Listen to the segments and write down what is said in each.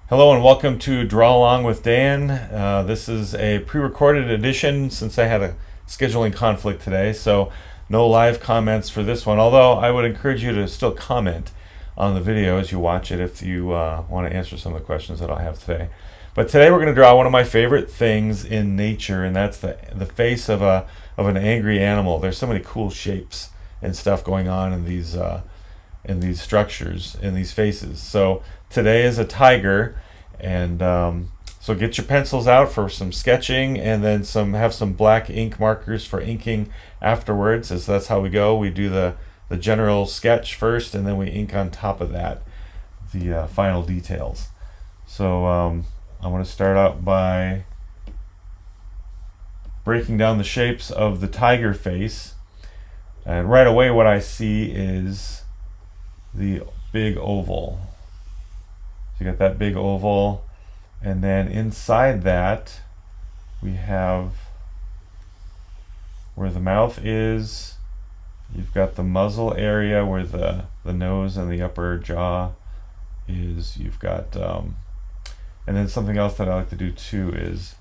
Hello and welcome to Draw Along with Dan. This is a pre-recorded edition since I had a scheduling conflict today, so no live comments for this one, although I would encourage you to still comment on the video as you watch it if you want to answer some of the questions that I'll have today. But today we're going to draw one of my favorite things in nature, and that's the face of an angry animal. There's so many cool shapes and stuff going on in these structures, in these faces. So today is a tiger, and so get your pencils out for some sketching, and then have some black ink markers for inking afterwards, as that's how we go. We do the general sketch first, and then we ink on top of that the final details. So I want to start out by breaking down the shapes of the tiger face, and right away what I see is the big oval. So you got that big oval, and then inside that we have where the mouth is. You've got the muzzle area where the nose and the upper jaw is. You've got and then something else that I like to do too is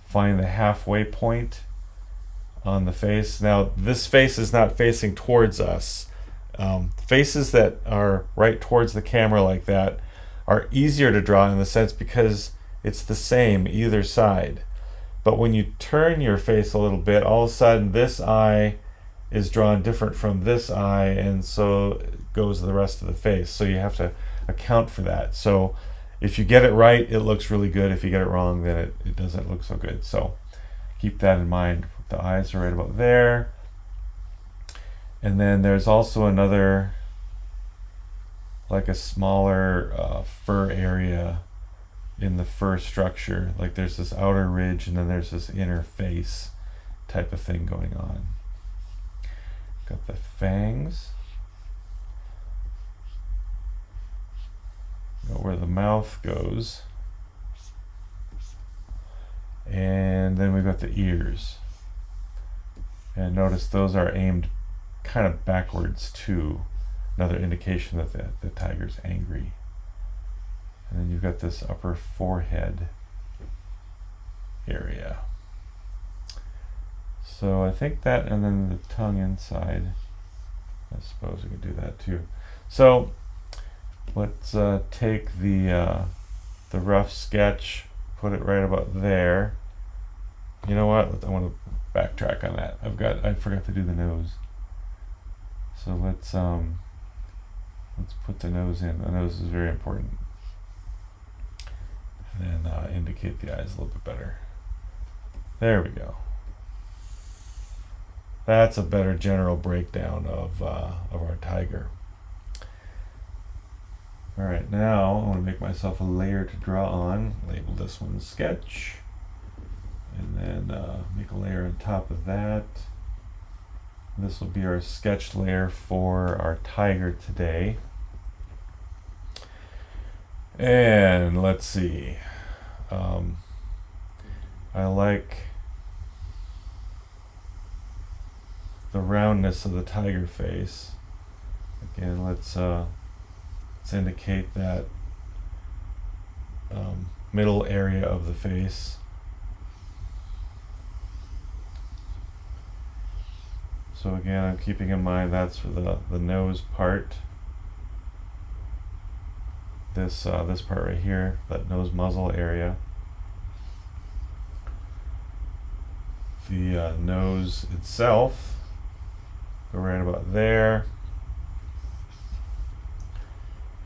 find the halfway point on the face. Now this face is not facing towards us. Faces that are right towards the camera like that are easier to draw in the sense because it's the same either side. But when you turn your face a little bit, all of a sudden this eye is drawn different from this eye, and so goes the rest of the face. So you have to account for that. So if you get it right, it looks really good. If you get it wrong, then it doesn't look so good. So keep that in mind. The eyes are right about there. And then there's also another, like a smaller fur area in the fur structure. Like there's this outer ridge and then there's this inner face type of thing going on. Got the fangs. Got where the mouth goes. And then we've got the ears. And notice those are aimed kind of backwards too. Another indication that the tiger's angry. And then you've got this upper forehead area. So I think that, and then the tongue inside. I suppose we can do that too. So let's take the rough sketch, put it right about there. You know what? I want to backtrack on that. I forgot to do the nose. So let's put the nose in. The nose is very important. And then indicate the eyes a little bit better. There we go. That's a better general breakdown of our tiger. All right, now I want to make myself a layer to draw on. Label this one sketch, and then make a layer on top of that. This will be our sketch layer for our tiger today. And let's see. I like the roundness of the tiger face. Again, let's indicate that middle area of the face. So again, I'm keeping in mind that's for the nose part. This part right here, that nose muzzle area. The nose itself, go right about there.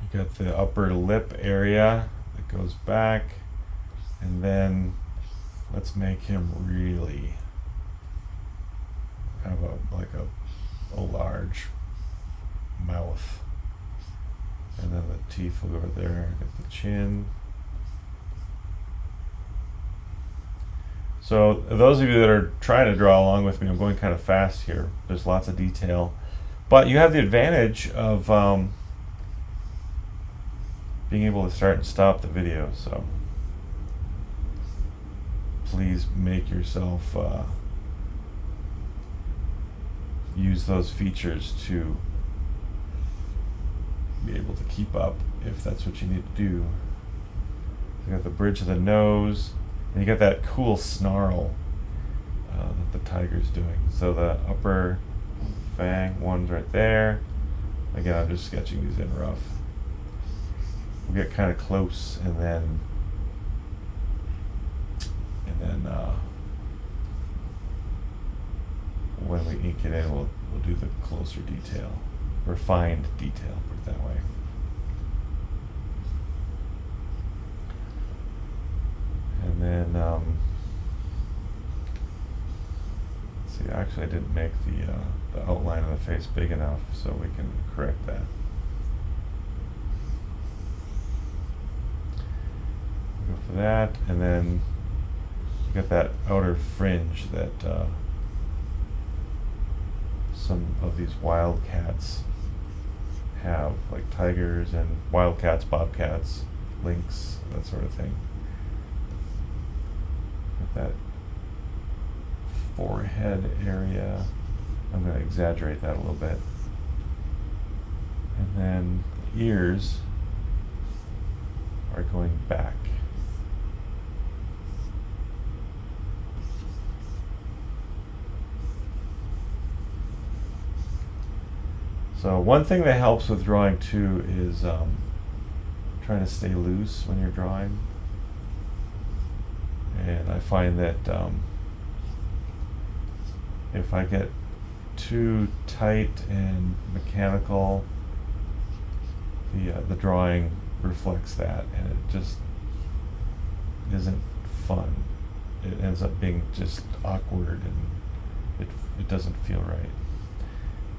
You got the upper lip area that goes back, and then let's make him really have a large mouth, and then the teeth will go over there. Get the chin. So those of you that are trying to draw along with me, I'm going kind of fast here. There's lots of detail, but you have the advantage of being able to start and stop the video. So please make yourself use those features to be able to keep up if that's what you need to do. You got the bridge of the nose, and you got that cool snarl that the tiger's doing. So the upper fang, one's right there. Again, I'm just sketching these in rough. We'll get kind of close, and then when we ink it in, we'll do the closer detail, refined detail, put it that way. And then, see, actually I didn't make the outline of the face big enough, so we can correct that. Go for that, and then you got that outer fringe that some of these wildcats have, like tigers and wildcats, bobcats, lynx, that sort of thing. Got that forehead area. I'm going to exaggerate that a little bit. And then the ears are going back. So one thing that helps with drawing too is trying to stay loose when you're drawing. And I find that if I get too tight and mechanical, the drawing reflects that, and it just isn't fun. It ends up being just awkward, and it doesn't feel right.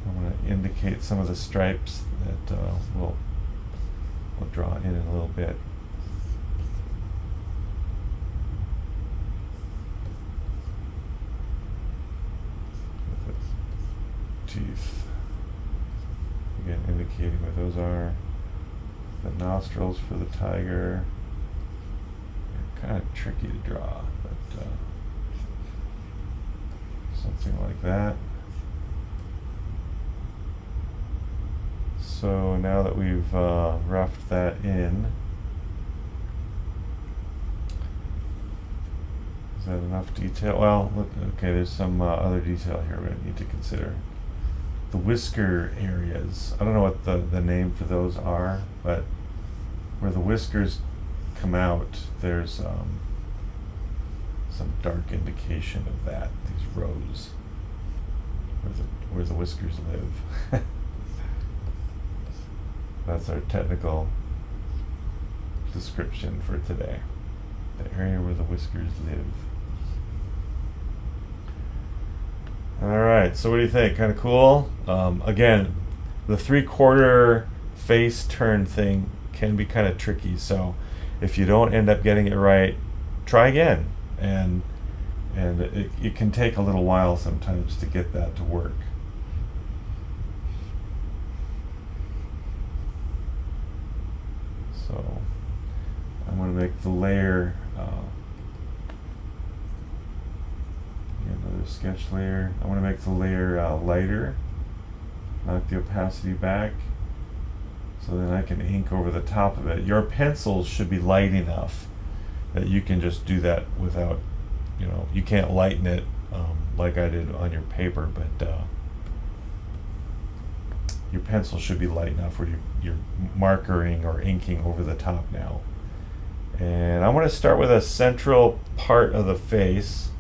I'm going to indicate some of the stripes that we'll draw in a little bit. With the teeth. Again, indicating what those are. The nostrils for the tiger. They're kind of tricky to draw, but something like that. So now that we've roughed that in, is that enough detail? Well, look, okay, there's some other detail here we need to consider. The whisker areas, I don't know what the name for those are, but where the whiskers come out, there's some dark indication of that, these rows, where the whiskers live. That's our technical description for today. The area where the whiskers live. Alright, so what do you think? Kind of cool? Again, the 3/4 face turn thing can be kind of tricky, so if you don't end up getting it right, try again. And it can take a little while sometimes to get that to work. So I'm going to make the layer, another sketch layer. I want to make the layer lighter, knock the opacity back, so then I can ink over the top of it. Your pencils should be light enough that you can just do that without, you can't lighten it like I did on your paper, but your pencil should be light enough where you're markering or inking over the top now. And I want to start with a central part of the face,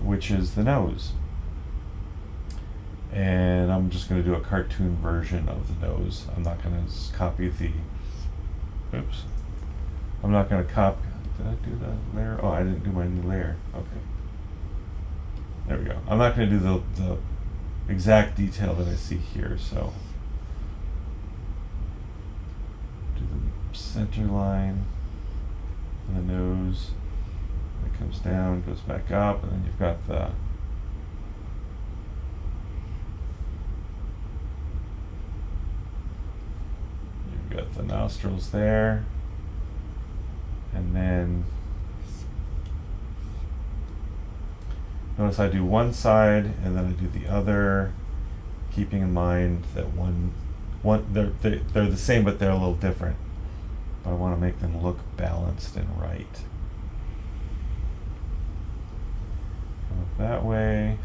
which is the nose. And I'm just going to do a cartoon version of the nose. I'm not going to copy oops. I'm not going to copy, did I do the layer? Oh, I didn't do my new layer. Okay. There we go. I'm not going to do the exact detail that I see here, so do the center line of the nose. It comes down, goes back up, and then you've got the nostrils there, and then notice I do one side and then I do the other, keeping in mind that they're the same but they're a little different. but I want to make them look balanced and right. Come up that way.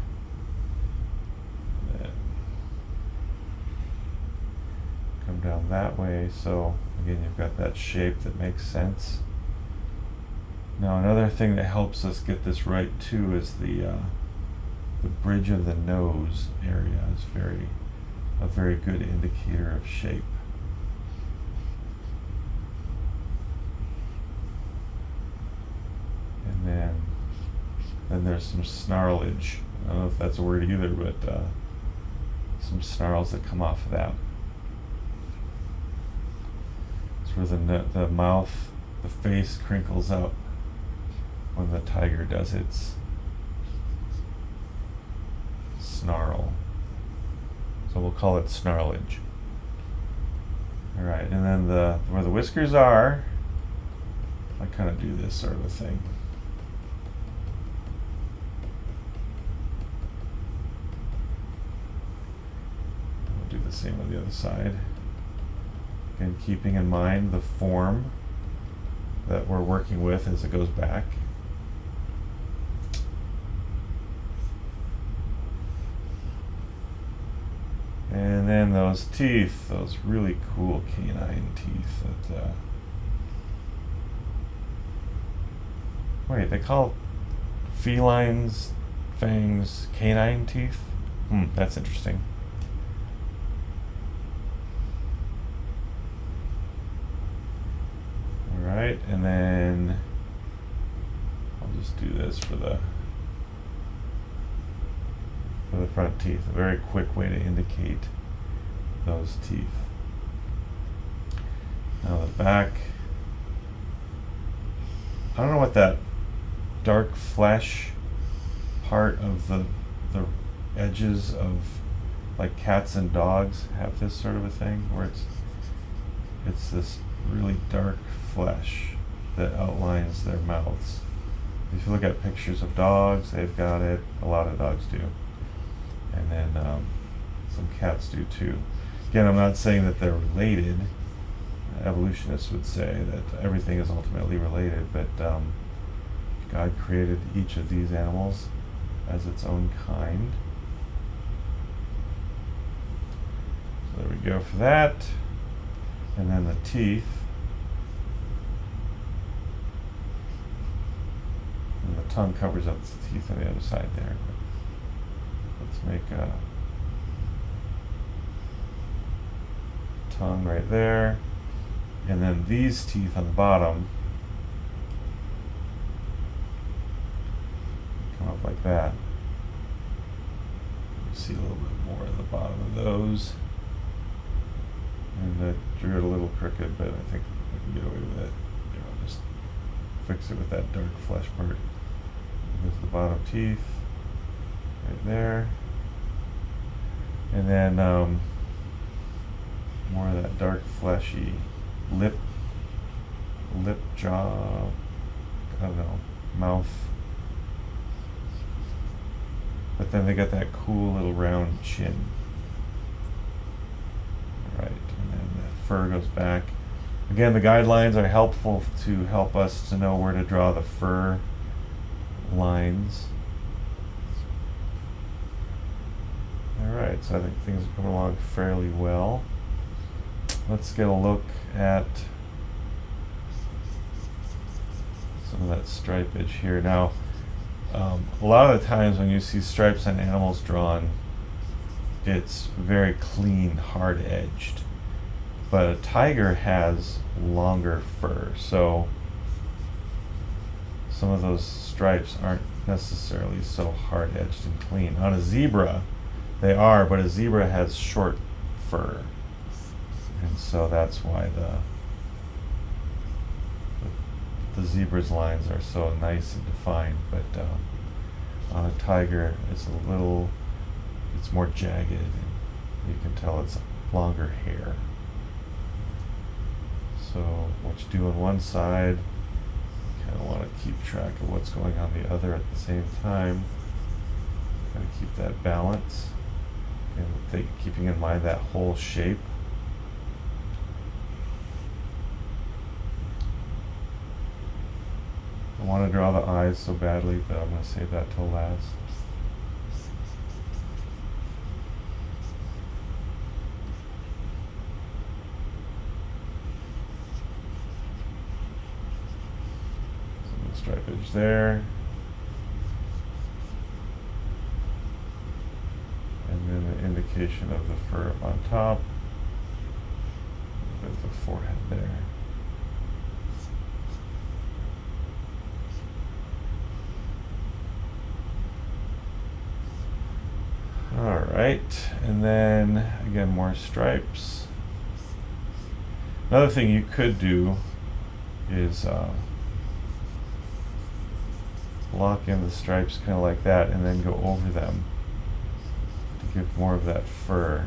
Then come down that way. So again, you've got that shape that makes sense. Now another thing that helps us get this right too is the bridge of the nose area is a very good indicator of shape. And then there's some snarlage. I don't know if that's a word either, but some snarls that come off of that. It's where the mouth, the face crinkles up when the tiger does its snarl. So we'll call it snarlage. All right, and then where the whiskers are, I kind of do this sort of a thing. We'll do the same on the other side. Again, keeping in mind the form that we're working with as it goes back. And then those teeth, those really cool canine teeth that, wait, they call felines, fangs, canine teeth? That's interesting. Alright, and then I'll just do this for the front teeth. A very quick way to indicate those teeth. Now the back, I don't know what that dark flesh part of the edges of, like cats and dogs have this sort of a thing where it's this really dark flesh that outlines their mouths. If you look at pictures of dogs, they've got it. A lot of dogs do. And then some cats do too. Again, I'm not saying that they're related. Evolutionists would say that everything is ultimately related, but God created each of these animals as its own kind. So there we go for that. And then the teeth. And the tongue covers up the teeth on the other side there. Let's make a tongue right there. And then these teeth on the bottom come up like that. You see a little bit more at the bottom of those. And I drew it a little crooked, but I think I can get away with it. I'll just fix it with that dark flesh part. There's the bottom teeth right there. And then more of that dark fleshy lip jaw, I don't know, mouth. But then they got that cool little round chin. Right, and then the fur goes back. Again, the guidelines are helpful to help us to know where to draw the fur lines. Alright, so I think things are coming along fairly well. Let's get a look at some of that stripage here. Now, a lot of the times when you see stripes on animals drawn, it's very clean, hard-edged. But a tiger has longer fur, so some of those stripes aren't necessarily so hard-edged and clean. On a zebra, they are, but a zebra has short fur. And so that's why the zebra's lines are so nice and defined. But on a tiger, it's more jagged, and you can tell it's longer hair. So what you do on one side, you kind of want to keep track of what's going on the other at the same time. Got to keep that balance, and keeping in mind that whole shape. I want to draw the eyes so badly, but I'm going to save that till last. Stripe edge there, and then the indication of the fur up on top, with the forehead there. All right, and then again more stripes. Another thing you could do is lock in the stripes kind of like that and then go over them to give more of that fur.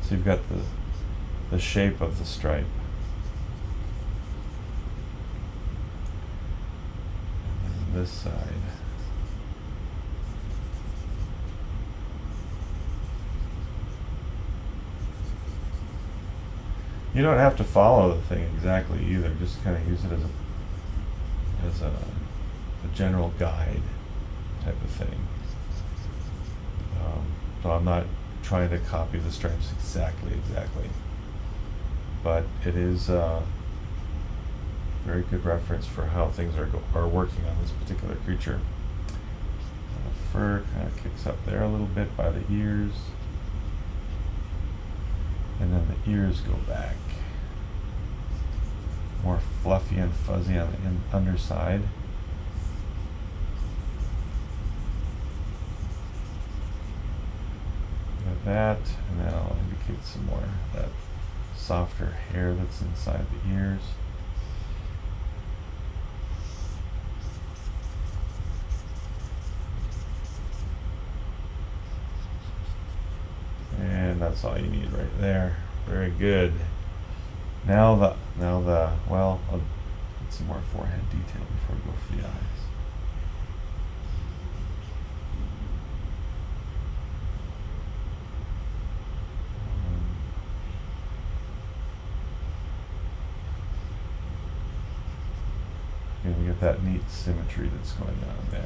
So you've got the shape of the stripe. And then this side. You don't have to follow the thing exactly either, just kind of use it as a general guide type of thing. So I'm not trying to copy the stripes exactly, but it is a very good reference for how things are working on this particular creature. The fur kind of kicks up there a little bit by the ears, and then the ears go back. More fluffy and fuzzy on the underside. That, and then I'll indicate some more of that softer hair that's inside the ears. And that's all you need right there. Very good. Now the well, I'll get some more forehead detail before we go for the eyes. And we get that neat symmetry that's going on there.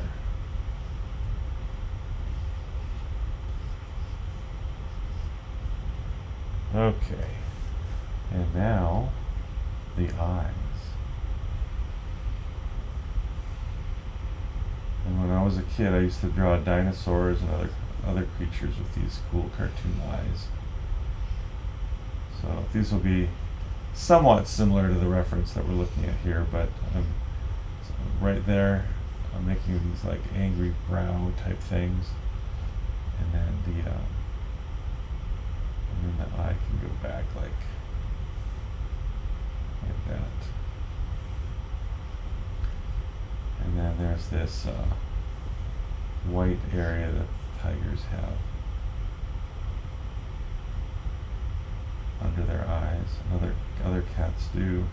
Okay, and now the eyes. And when I was a kid, I used to draw dinosaurs and other creatures with these cool cartoon eyes. So these will be somewhat similar to the reference that we're looking at here, but right there, I'm making these like angry brow type things, and then the eye can go back like that. And then there's this white area that tigers have under their eyes. Other cats do.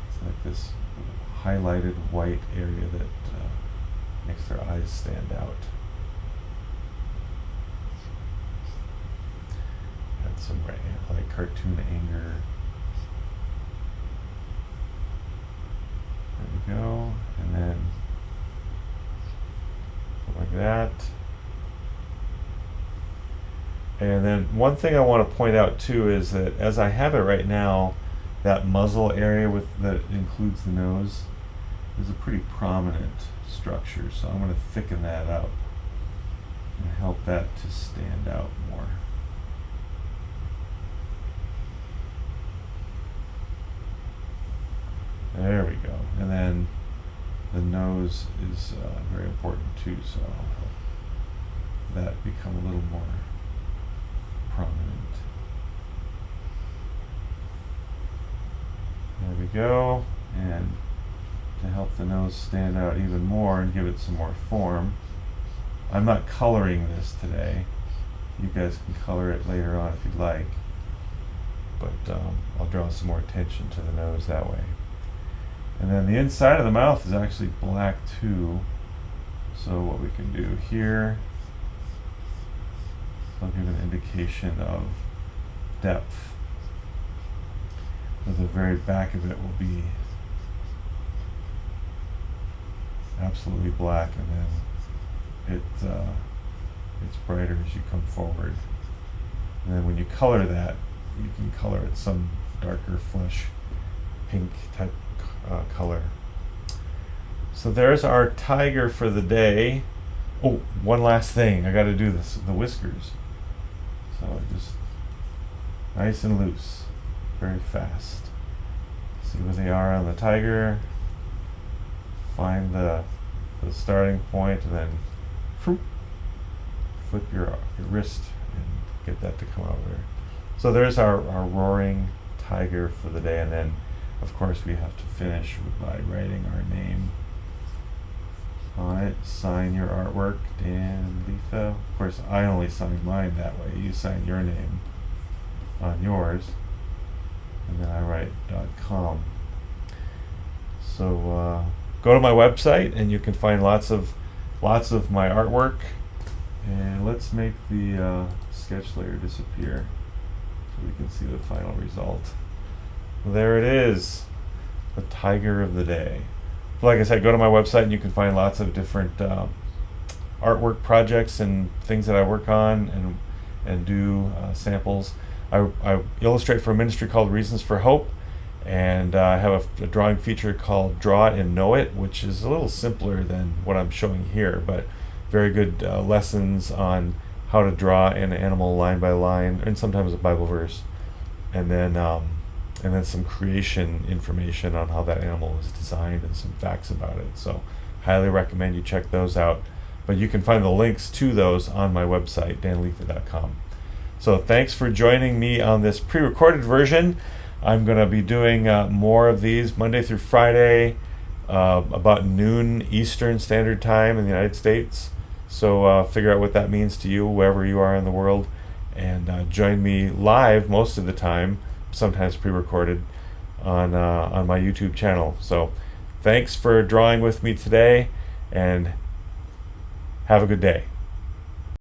It's like this highlighted white area that makes their eyes stand out. Add some like cartoon anger. There we go, and then like that. And then one thing I want to point out too is that as I have it right now, that muzzle area that includes the nose is a pretty prominent structure, so I'm going to thicken that up and help that to stand out more. There we go. And then the nose is very important too, so I'll help that become a little more prominent. There we go. And to help the nose stand out even more and give it some more form, I'm not coloring this today. You guys can color it later on if you'd like, but I'll draw some more attention to the nose that way. And then the inside of the mouth is actually black too, so what we can do here, I'll give an indication of depth. So the very back of it will be absolutely black, and then it's brighter as you come forward. And then when you color that, you can color it some darker flesh pink type color. So there's our tiger for the day. Oh, one last thing. I got to do this. The whiskers. So just nice and loose. Very fast. See where they are on the tiger. Find the starting point, and then flip your wrist and get that to come out there. So there's our roaring tiger for the day, and then of course we have to finish by writing our name on it. Sign your artwork, Dan Lietha. Of course, I only sign mine that way. You sign your name on yours, and then I write .com. So go to my website, and you can find lots of my artwork. And let's make the sketch layer disappear so we can see the final result. There it is, the tiger of the day. Like I said, go to my website and you can find lots of different artwork projects and things that I work on and do samples. I illustrate for a ministry called Reasons for Hope, and I have a drawing feature called Draw It and Know It, which is a little simpler than what I'm showing here, but very good lessons on how to draw an animal line by line, and sometimes a Bible verse, and then some creation information on how that animal was designed and some facts about it. So highly recommend you check those out. But you can find the links to those on my website, danlietha.com. So thanks for joining me on this pre-recorded version. I'm going to be doing more of these Monday through Friday, about noon Eastern Standard Time in the United States. So figure out what that means to you, wherever you are in the world, and join me live most of the time, sometimes pre-recorded, on my YouTube channel. So thanks for drawing with me today, and have a good day.